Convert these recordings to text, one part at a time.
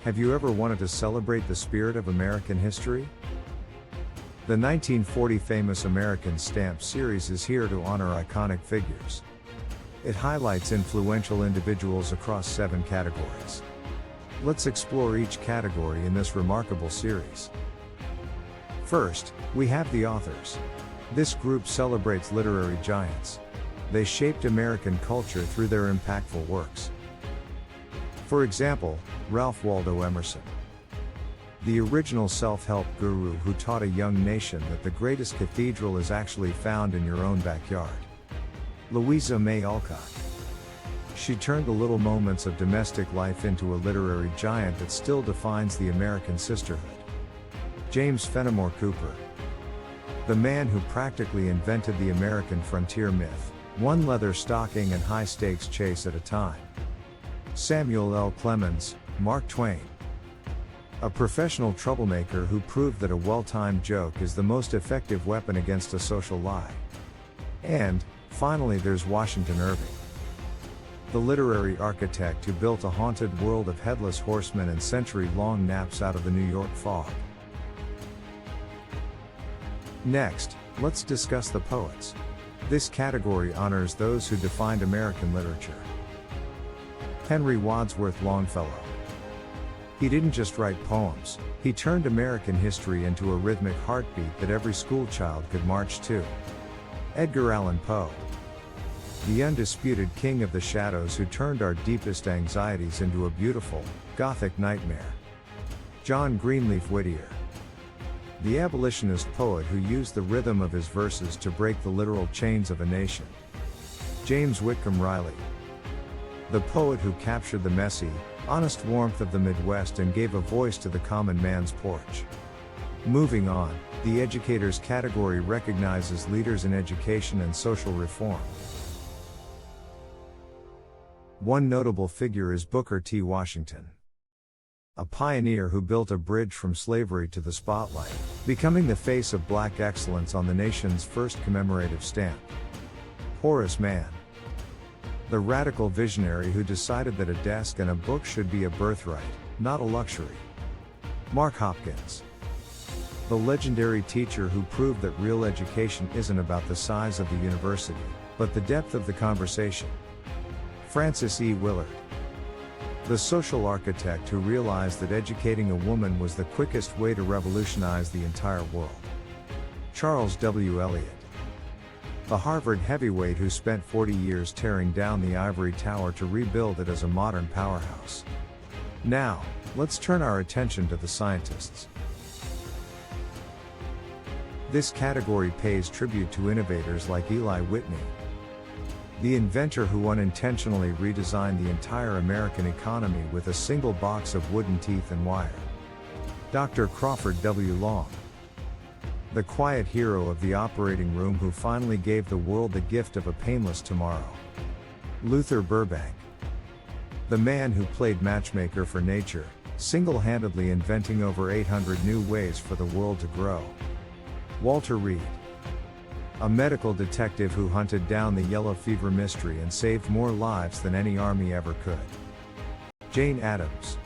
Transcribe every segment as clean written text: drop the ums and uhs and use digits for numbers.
Have you ever wanted to celebrate the spirit of American history? The 1940 Famous American Stamp series is here to honor iconic figures. It highlights influential individuals across 7 categories. Let's explore each category in this remarkable series. First, we have the authors. This group celebrates literary giants. They shaped American culture through their impactful works. For example, Ralph Waldo Emerson, the original self-help guru who taught a young nation that the greatest cathedral is actually found in your own backyard. Louisa May Alcott. She turned the little moments of domestic life into a literary giant that still defines the American sisterhood. James Fenimore Cooper, the man who practically invented the American frontier myth, one leather stocking and high-stakes chase at a time. Samuel L. Clemens, Mark Twain, a professional troublemaker who proved that a well-timed joke is the most effective weapon against a social lie. And, finally, there's Washington Irving, the literary architect who built a haunted world of headless horsemen and century-long naps out of the New York fog. Next, let's discuss the poets. This category honors those who defined American literature. Henry Wadsworth Longfellow. He didn't just write poems, he turned American history into a rhythmic heartbeat that every schoolchild could march to. Edgar Allan Poe, the undisputed king of the shadows who turned our deepest anxieties into a beautiful, gothic nightmare. John Greenleaf Whittier, the abolitionist poet who used the rhythm of his verses to break the literal chains of a nation. James Whitcomb Riley, the poet who captured the messy, honest warmth of the Midwest and gave a voice to the common man's porch. Moving on, the educators category recognizes leaders in education and social reform. One notable figure is Booker T. Washington, a pioneer who built a bridge from slavery to the spotlight, becoming the face of black excellence on the nation's first commemorative stamp. Horace Mann, the radical visionary who decided that a desk and a book should be a birthright, not a luxury. Mark Hopkins, the legendary teacher who proved that real education isn't about the size of the university, but the depth of the conversation. Francis E. Willard, the social architect who realized that educating a woman was the quickest way to revolutionize the entire world. Charles W. Eliot, the Harvard heavyweight who spent 40 years tearing down the ivory tower to rebuild it as a modern powerhouse. Now, let's turn our attention to the scientists. This category pays tribute to innovators like Eli Whitney, the inventor who unintentionally redesigned the entire American economy with a single box of wooden teeth and wire. Dr. Crawford W. Long, the quiet hero of the operating room who finally gave the world the gift of a painless tomorrow. Luther Burbank, the man who played matchmaker for nature, single-handedly inventing over 800 new ways for the world to grow. Walter Reed, a medical detective who hunted down the yellow fever mystery and saved more lives than any army ever could. Jane Addams,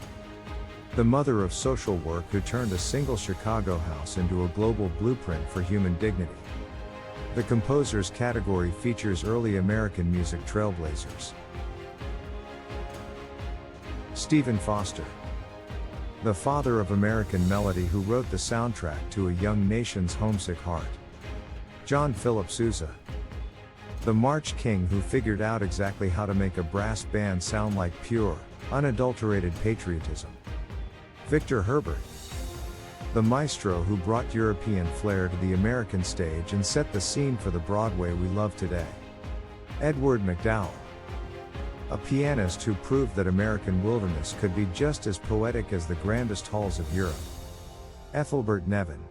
the mother of social work who turned a single Chicago house into a global blueprint for human dignity. The composers category features early American music trailblazers. Stephen Foster, the father of American melody who wrote the soundtrack to a young nation's homesick heart. John Philip Sousa, the March King who figured out exactly how to make a brass band sound like pure, unadulterated patriotism. Victor Herbert, the maestro who brought European flair to the American stage and set the scene for the Broadway we love today. Edward MacDowell, a pianist who proved that American wilderness could be just as poetic as the grandest halls of Europe. Ethelbert Nevin,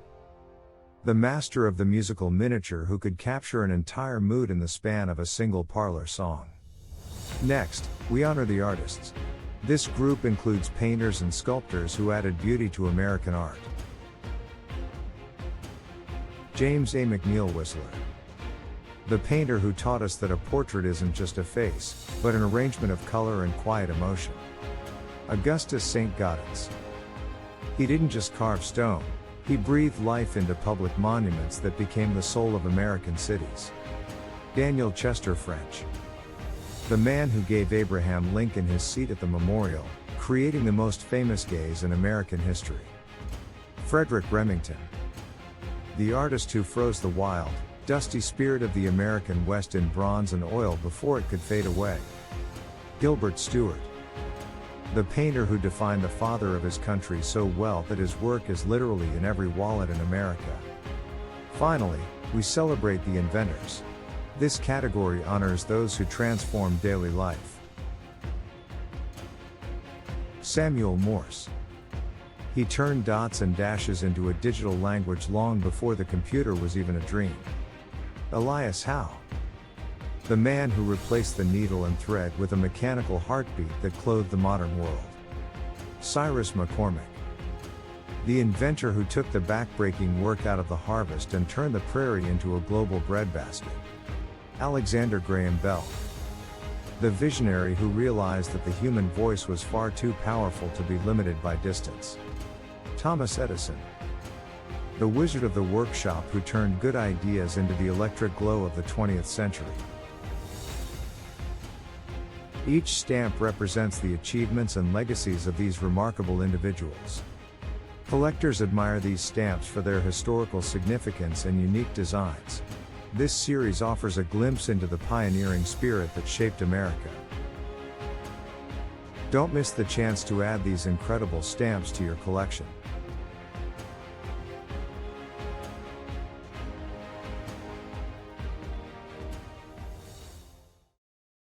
the master of the musical miniature who could capture an entire mood in the span of a single parlor song. Next, we honor the artists. This group includes painters and sculptors who added beauty to American art. James A. McNeill Whistler, the painter who taught us that a portrait isn't just a face, but an arrangement of color and quiet emotion. Augustus St. Gaudens. He didn't just carve stone, he breathed life into public monuments that became the soul of American cities. Daniel Chester French. The man who gave Abraham Lincoln his seat at the memorial, creating the most famous gaze in American history. Frederick Remington. The artist who froze the wild, dusty spirit of the American West in bronze and oil before it could fade away. Gilbert Stuart. The painter who defined the father of his country so well that his work is literally in every wallet in America. Finally, we celebrate the inventors. This category honors those who transform daily life. Samuel Morse. He turned dots and dashes into a digital language long before the computer was even a dream. Elias Howe. The man who replaced the needle and thread with a mechanical heartbeat that clothed the modern world. Cyrus McCormick. The inventor who took the back-breaking work out of the harvest and turned the prairie into a global breadbasket. Alexander Graham Bell. The visionary who realized that the human voice was far too powerful to be limited by distance. Thomas Edison. The wizard of the workshop who turned good ideas into the electric glow of the 20th century. Each stamp represents the achievements and legacies of these remarkable individuals. Collectors admire these stamps for their historical significance and unique designs. This series offers a glimpse into the pioneering spirit that shaped America. Don't miss the chance to add these incredible stamps to your collection.